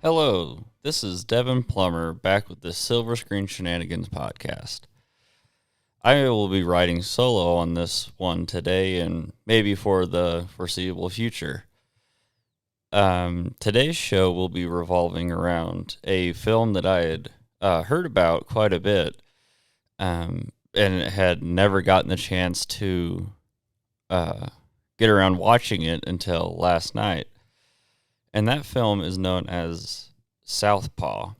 Hello, this is Devin Plummer back with the Silver Screen Shenanigans podcast. I will be writing solo on this one today and maybe for the foreseeable future. Today's show will be revolving around a film that I had heard about quite a bit and had never gotten the chance to uh, get around watching it until last night. And that film is known as Southpaw.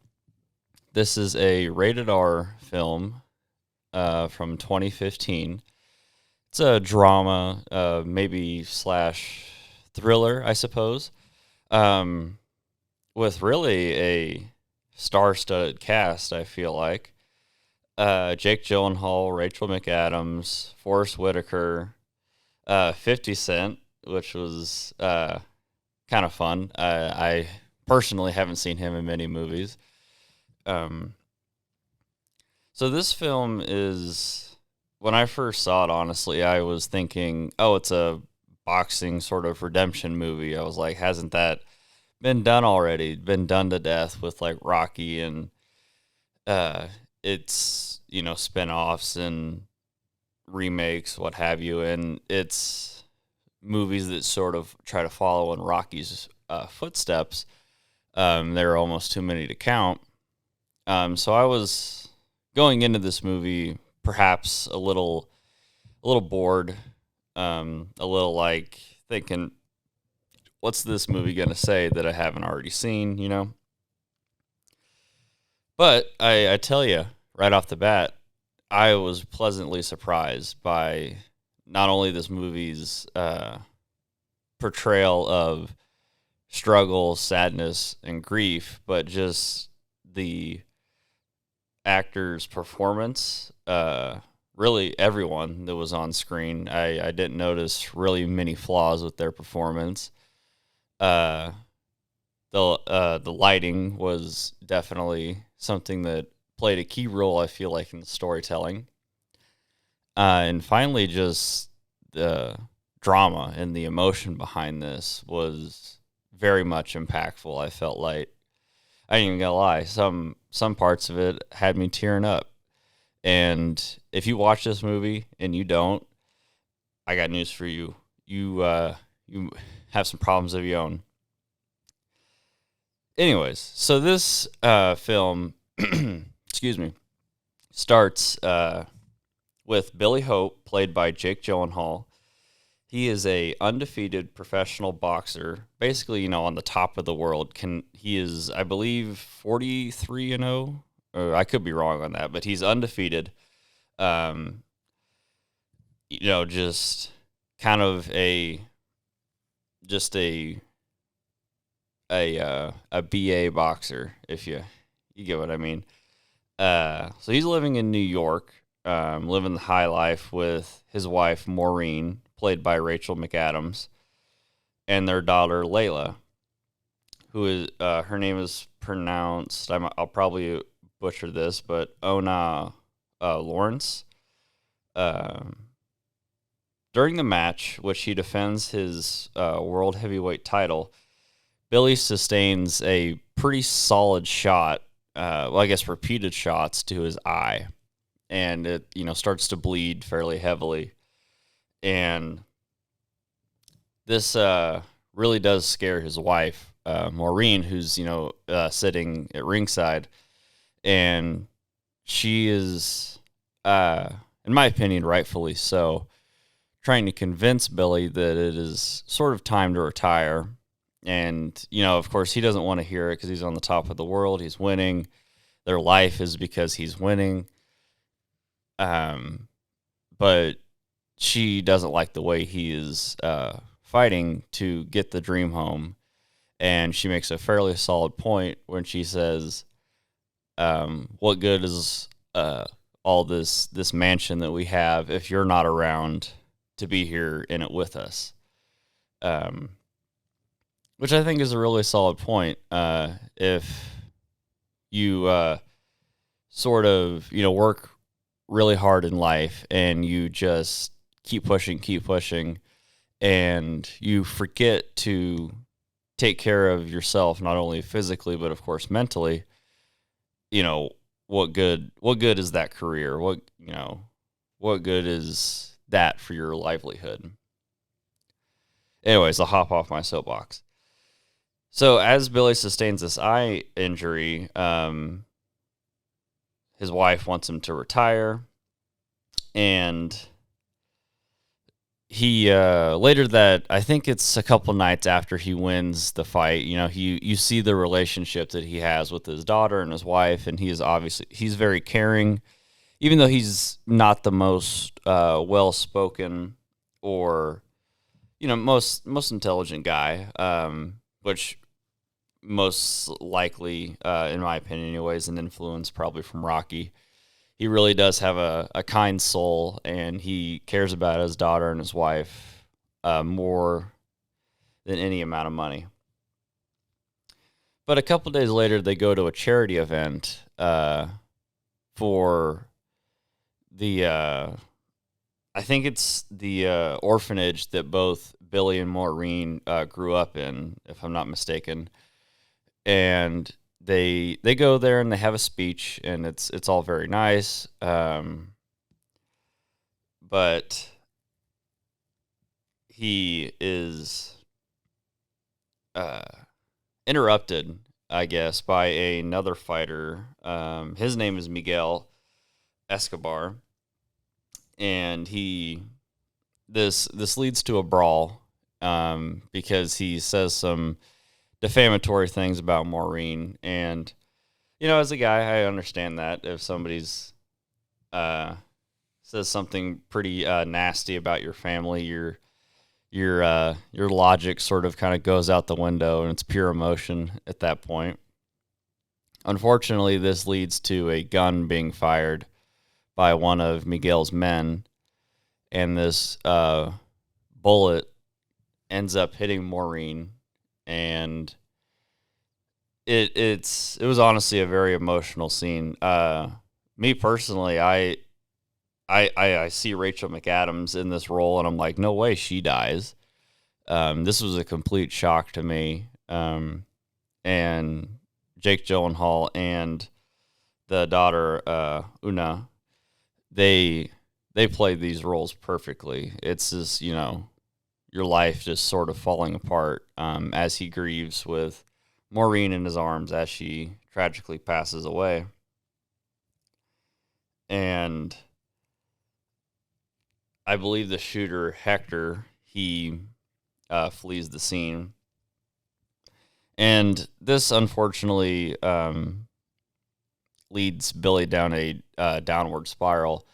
This is a rated R film from 2015. It's a drama, maybe slash thriller, I suppose, um, with really a star-studded cast. I feel like Jake Gyllenhaal, Rachel McAdams, Forrest Whitaker, 50 Cent, which was kind of fun. I personally haven't seen him in many movies. Um, so this film is, when I first saw it, honestly, I was thinking, oh, it's a boxing sort of redemption movie. I was like, hasn't that been done already? Been done to death with like Rocky and uh, its spin-offs and remakes, what have you, and it's movies that sort of try to follow in Rocky's footsteps. There are almost too many to count. So I was going into this movie perhaps a little bored, a little like thinking, what's this movie gonna say that I haven't already seen? But I tell you right off the bat, I was pleasantly surprised by not only this movie's portrayal of struggle, sadness, and grief, but just the actor's performance. Really, everyone that was on screen, I didn't notice really many flaws with their performance. Uh, the lighting was definitely something that played a key role, I feel like, in the storytelling. And finally, just the drama and the emotion behind this was very much impactful. I felt like I ain't even gonna lie, some parts of it had me tearing up. And if you watch this movie and you don't, I got news for you. You have some problems of your own. Anyways, so this film, excuse me, starts with Billy Hope, played by Jake Gyllenhaal. He is a undefeated professional boxer, basically, on the top of the world. He is, I believe, 43-0. Or I could be wrong on that, but he's undefeated. Um, just kind of just a BA boxer, if you get what I mean. So he's living in New York, living the high life with his wife Maureen, played by Rachel McAdams, and their daughter Layla, who is her name is pronounced. I'll probably butcher this, but Ona Lawrence. Um, During the match, which he defends his world heavyweight title, Billy sustains a pretty solid shot. Well, I guess repeated shots to his eye, and it starts to bleed fairly heavily. And this really does scare his wife, Maureen, who's sitting at ringside, and she is, in my opinion, rightfully so, trying to convince Billy that it is sort of time to retire. And of course, he doesn't want to hear it because he's on the top of the world. He's winning. Their life is because he's winning. But she doesn't like the way he is fighting to get the dream home. And she makes a fairly solid point when she says, what good is all this mansion that we have if you're not around to be here in it with us? Which I think is a really solid point. If you sort of work really hard in life and you just keep pushing, and you forget to take care of yourself, not only physically, but of course mentally, you know, what good is that career? What good is that for your livelihood? Anyways, I'll hop off my soapbox. So as Billy sustains this eye injury, his wife wants him to retire, and he later that I think it's a couple nights after he wins the fight, you see the relationship that he has with his daughter and his wife, and he's very caring, even though he's not the most well spoken or most intelligent guy, which most likely, in my opinion, anyways, an influence probably from Rocky. He really does have a kind soul, and he cares about his daughter and his wife more than any amount of money. But a couple days later, they go to a charity event for the, I think it's the orphanage that both Billy and Maureen grew up in, if I'm not mistaken. And they go there and they have a speech, and it's all very nice. But he is interrupted, I guess, by another fighter. His name is Miguel Escobar, and this leads to a brawl because he says some defamatory things about Maureen. And as a guy, I understand that if somebody's says something pretty nasty about your family, your logic sort of kind of goes out the window, and it's pure emotion at that point. Unfortunately, this leads to a gun being fired by one of Miguel's men, and this bullet ends up hitting Maureen, and it was honestly a very emotional scene. Me personally, I see Rachel McAdams in this role, and I'm like, no way she dies. This was a complete shock to me. And Jake Gyllenhaal and the daughter Una, they played these roles perfectly. It's just your life just sort of falling apart as he grieves with Maureen in his arms as she tragically passes away. And I believe the shooter, Hector, he flees the scene. And this, unfortunately, leads Billy down a downward spiral.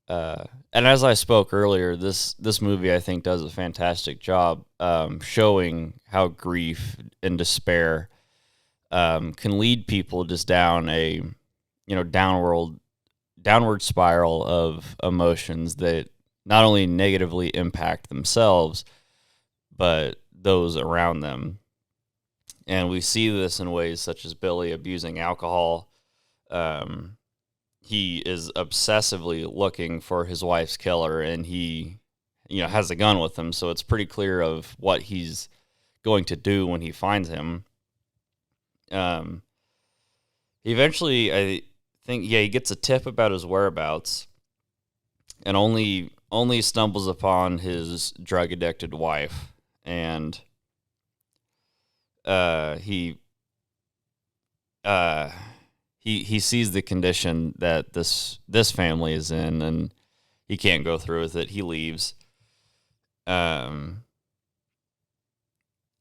And as I spoke earlier, this movie, I think, does a fantastic job showing how grief and despair can lead people just down a downward spiral of emotions that not only negatively impact themselves, but those around them. And we see this in ways such as Billy abusing alcohol. He is obsessively looking for his wife's killer, and he, has a gun with him. So it's pretty clear of what he's going to do when he finds him. Eventually, I think, he gets a tip about his whereabouts, and only stumbles upon his drug addicted wife, and he sees the condition that this family is in, and he can't go through with it. He leaves.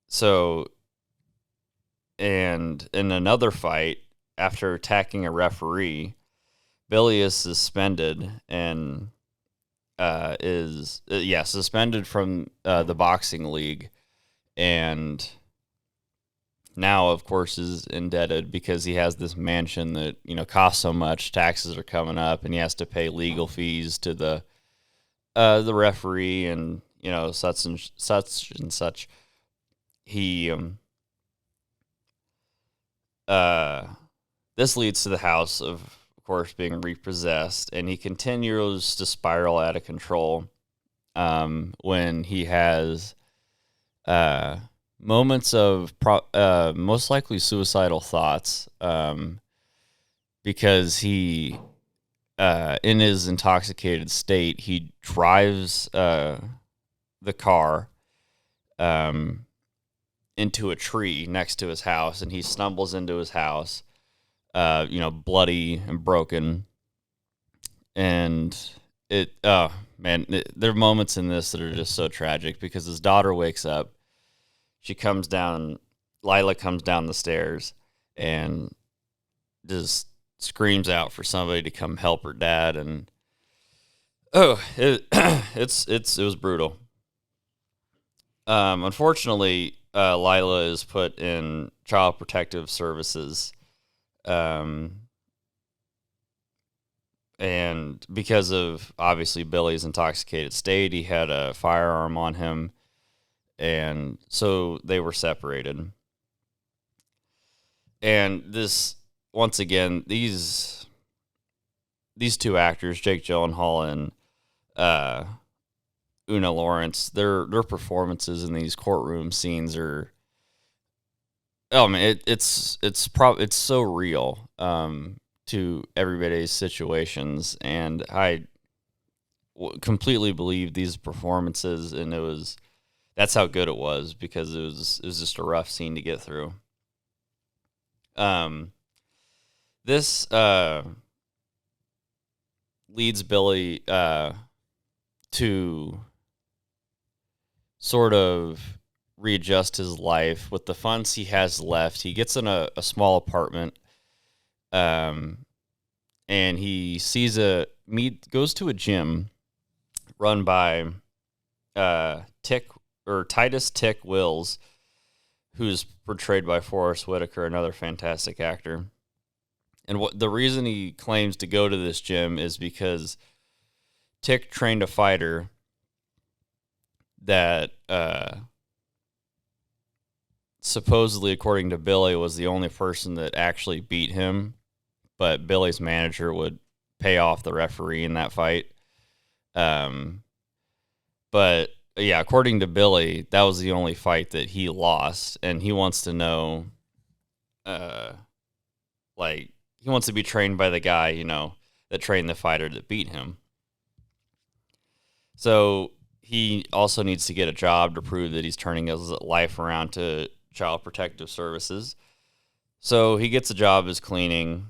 So, and in another fight, after attacking a referee, Billy is suspended and is suspended from the boxing league, and now, of course, is indebted because he has this mansion that costs so much. Taxes are coming up, and he has to pay legal fees to the referee, and such and such. He this leads to the house of course being repossessed, and he continues to spiral out of control when he has moments of most likely suicidal thoughts, because he, in his intoxicated state, he drives the car um, into a tree next to his house, and he stumbles into his house, bloody and broken. And oh man, there are moments in this that are just so tragic because his daughter wakes up. She comes down, Lila comes down the stairs and just screams out for somebody to come help her dad. And it was brutal. Unfortunately, Lila is put in Child Protective Services, and because of obviously Billy's intoxicated state, he had a firearm on him, and so they were separated. And this, once again, these two actors, Jake Gyllenhaal and Una Lawrence, their performances in these courtroom scenes are, oh man, it's so real to everybody's situations, and I completely believe these performances, and that's how good it was, because it was just a rough scene to get through. This leads Billy to sort of readjust his life with the funds he has left. He gets in a small apartment, and he goes to a gym run by Titus Tick Wills, who's portrayed by Forrest Whitaker, another fantastic actor. And the reason he claims to go to this gym is because Tick trained a fighter that supposedly, according to Billy, was the only person that actually beat him, but Billy's manager would pay off the referee in that fight. But yeah, according to Billy, that was the only fight that he lost, and he wants to know, he wants to be trained by the guy, that trained the fighter that beat him. So he also needs to get a job to prove that he's turning his life around to Child Protective Services. So he gets a job as cleaning,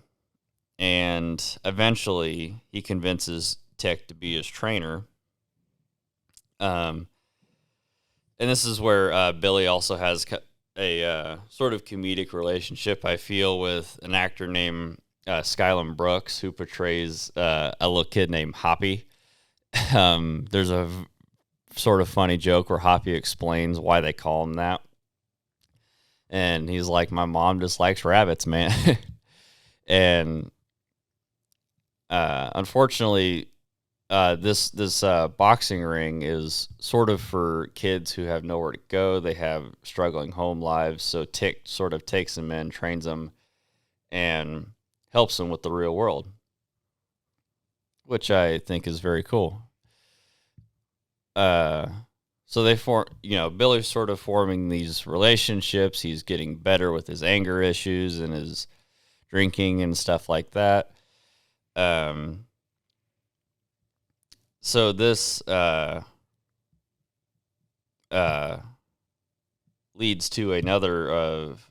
and eventually he convinces Tick to be his trainer. And this is where Billy also has a sort of comedic relationship, I feel, with an actor named Skylan Brooks, who portrays a little kid named Hoppy. There's a sort of funny joke where Hoppy explains why they call him that. And he's like, my mom just likes rabbits, man. And unfortunately, this boxing ring is sort of for kids who have nowhere to go. They have struggling home lives. So Tick sort of takes them in, trains them, and helps them with the real world, which I think is very cool. So they Billy's sort of forming these relationships. He's getting better with his anger issues and his drinking and stuff like that. So this leads to another of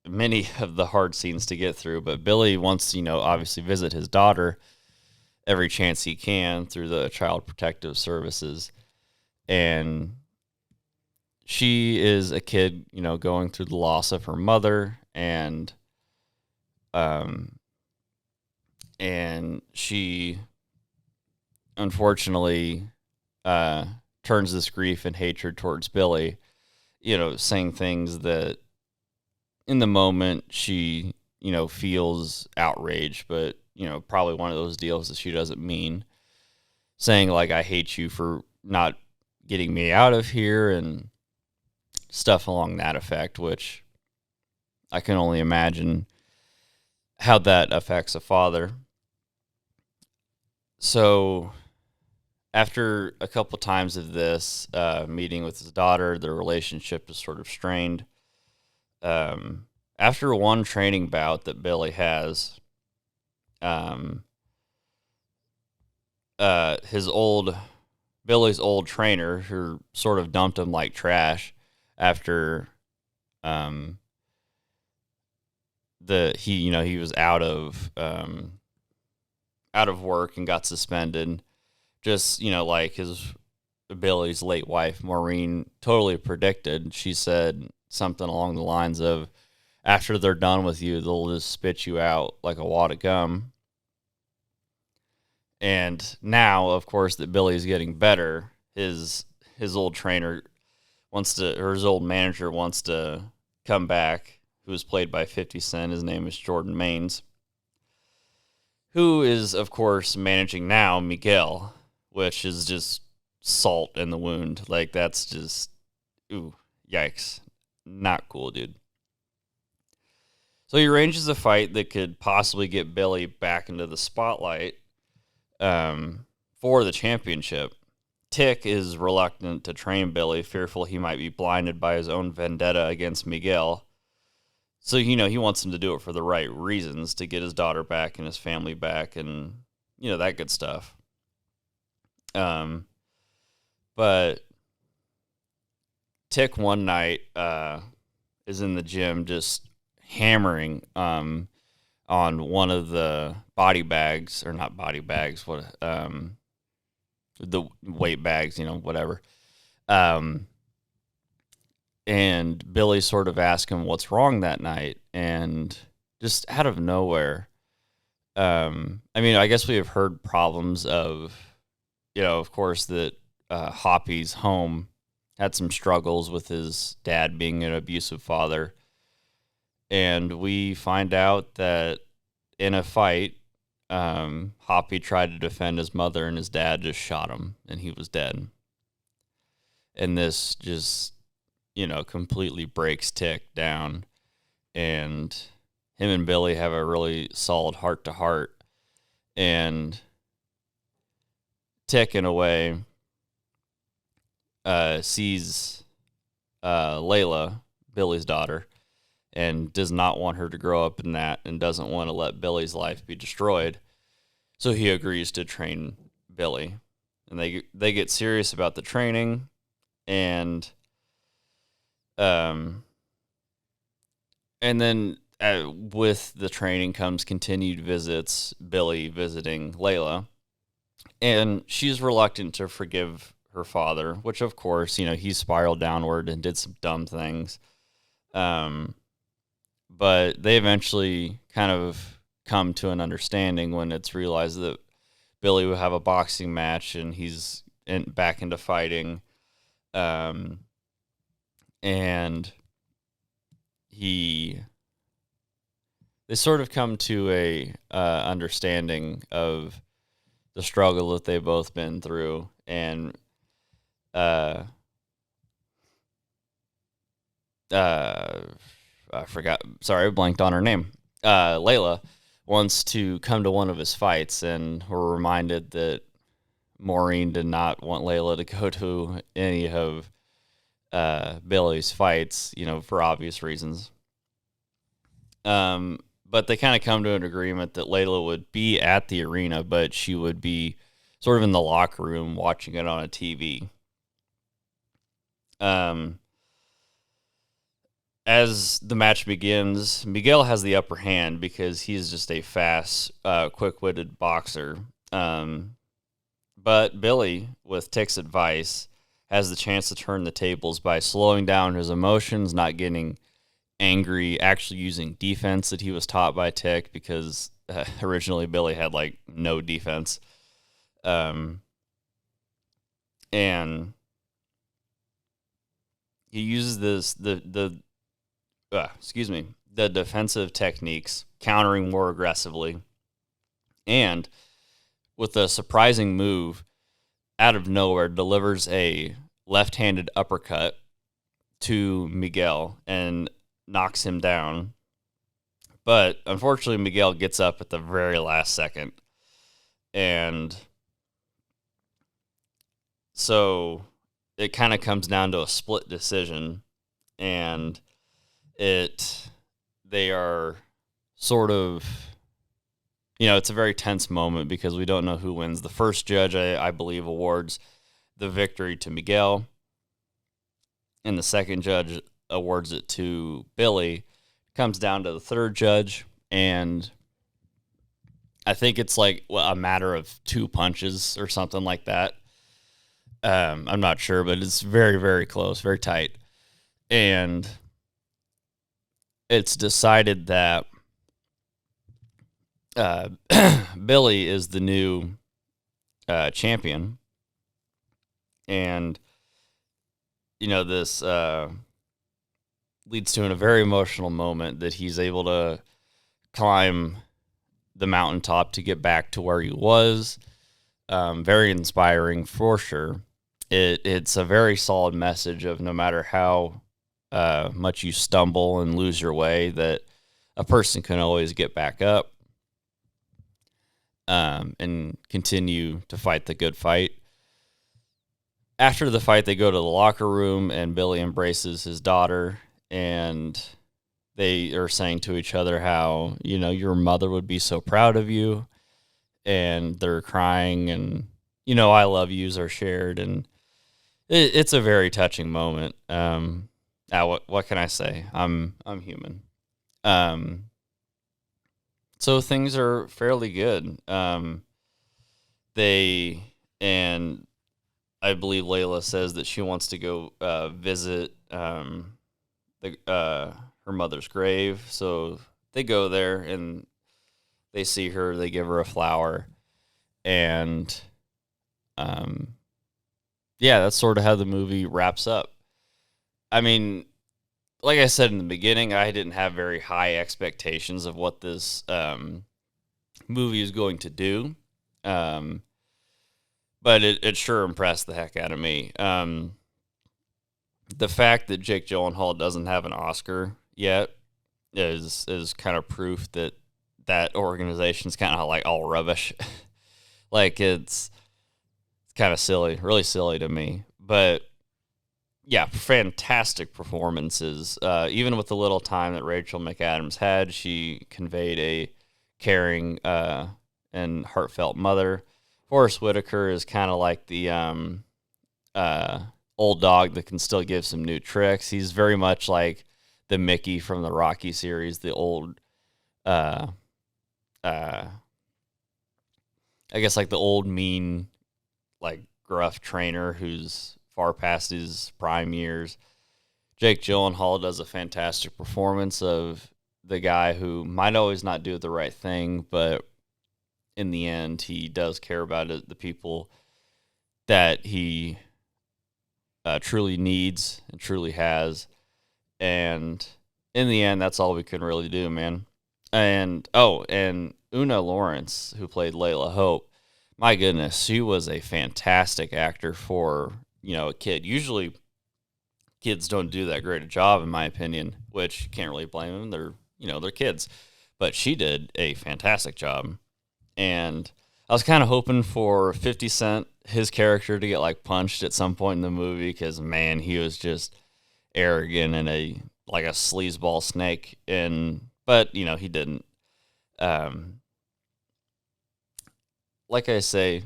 many of the hard scenes to get through. But Billy wants to, obviously visit his daughter every chance he can through the Child Protective Services. And she is a kid, going through the loss of her mother, and she unfortunately turns this grief and hatred towards Billy, saying things that in the moment she, feels outraged, but, probably one of those deals that she doesn't mean, saying like, I hate you for not getting me out of here and stuff along that effect, which I can only imagine how that affects a father. So after a couple times of this meeting with his daughter, the relationship is sort of strained. After one training bout that Billy has, um, his old Billy's old trainer, who sort of dumped him like trash after um, he was out of work and got suspended. Just like his Billy's late wife Maureen totally predicted. She said something along the lines of, "After they're done with you, they'll just spit you out like a wad of gum." And now, of course, that Billy's getting better, his old trainer or his old manager wants to come back, who was played by 50 Cent. His name is Jordan Maines, who is, of course, managing now Miguel, which is just salt in the wound. Like, that's just, ooh, yikes. Not cool, dude. So he arranges a fight that could possibly get Billy back into the spotlight for the championship. Tick is reluctant to train Billy, fearful he might be blinded by his own vendetta against Miguel. So, he wants him to do it for the right reasons, to get his daughter back and his family back and, that good stuff. But Tick one night is in the gym just hammering on one of the body bags, or not body bags, the weight bags, whatever. And Billy sort of asked him what's wrong that night, and just out of nowhere, I guess we have heard problems of, of course, that Hoppy's home had some struggles with his dad being an abusive father. And we find out that in a fight, Hoppy tried to defend his mother, and his dad just shot him, and he was dead. And this just, completely breaks Tick down. And him and Billy have a really solid heart-to-heart. And Tick, in a way, sees Layla, Billy's daughter, and does not want her to grow up in that, and doesn't want to let Billy's life be destroyed. So he agrees to train Billy. And they get serious about the training, and then with the training comes continued visits, Billy visiting Layla. And she's reluctant to forgive her father, which, of course, he spiraled downward and did some dumb things. But they eventually kind of come to an understanding when it's realized that Billy will have a boxing match and he's back into fighting. And they sort of come to a understanding of the struggle that they've both been through. And I forgot. Sorry, I blanked on her name. Layla wants to come to one of his fights, and we're reminded that Maureen did not want Layla to go to any of Billy's fights, for obvious reasons. But they kind of come to an agreement that Layla would be at the arena, but she would be sort of in the locker room watching it on a TV. As the match begins, Miguel has the upper hand because he's just a fast, quick-witted boxer. But Billy, with Tick's advice, has the chance to turn the tables by slowing down his emotions, not getting angry, actually using defense that he was taught by Tick, because originally Billy had no defense. And he uses the defensive techniques, countering more aggressively, and with a surprising move, out of nowhere, delivers a left-handed uppercut to Miguel and knocks him down. But unfortunately, Miguel gets up at the very last second, and So it kind of comes down to a split decision, and they are sort of, it's a very tense moment because we don't know who wins. The first judge, I believe, awards the victory to Miguel, and the second judge awards it to Billy. Comes down to the third judge, and I think it's like a matter of 2 punches or something like that. I'm not sure, but it's very, very close, very tight. And it's decided that Billy is the new champion. And, this leads to a very emotional moment that he's able to climb the mountaintop to get back to where he was. Very inspiring for sure. It's a very solid message of no matter how much you stumble and lose your way, that a person can always get back up and continue to fight the good fight. After the fight, they go to the locker room, and Billy embraces his daughter, and they are saying to each other how, your mother would be so proud of you, and they're crying, and, I love yous are shared, and it's a very touching moment. What can I say? I'm human. So things are fairly good. And I believe Layla says that she wants to go visit her mother's grave. So they go there and they see her. They give her a flower, and that's sort of how the movie wraps up. I mean, like I said in the beginning, I didn't have very high expectations of what this movie is going to do. But it sure impressed the heck out of me. The fact that Jake Gyllenhaal doesn't have an Oscar yet is kind of proof that organization's kind of like all rubbish. Like it's kind of silly, really silly to me. But yeah, fantastic performances. Even with the little time that Rachel McAdams had, she conveyed a caring and heartfelt mother. Forrest Whitaker is kind of like the old dog that can still give some new tricks. He's very much like the Mickey from the Rocky series, the old, I guess like the old mean, like gruff trainer who's far past his prime years. Jake Gyllenhaal does a fantastic performance of the guy who might always not do the right thing, but in the end, he does care about the people that he truly needs and truly has. And in the end, that's all we can really do, man. And Una Lawrence, who played Layla Hope, my goodness, she was a fantastic actor for, a kid. Usually kids don't do that great a job, in my opinion, which you can't really blame them. They're kids. But she did a fantastic job. And I was kind of hoping for 50 Cent, his character, to get like punched at some point in the movie because, man, he was just arrogant and like a sleazeball snake. But he didn't. Like I say,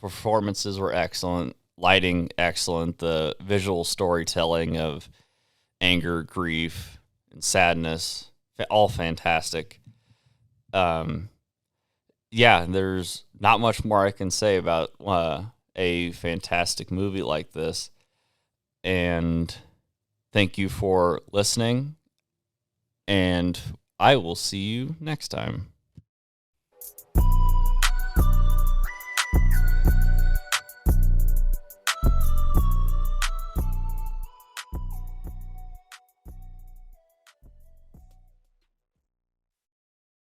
performances were excellent, lighting excellent, the visual storytelling of anger, grief, and sadness, all fantastic. There's not much more I can say about a fantastic movie like this. And thank you for listening. And I will see you next time.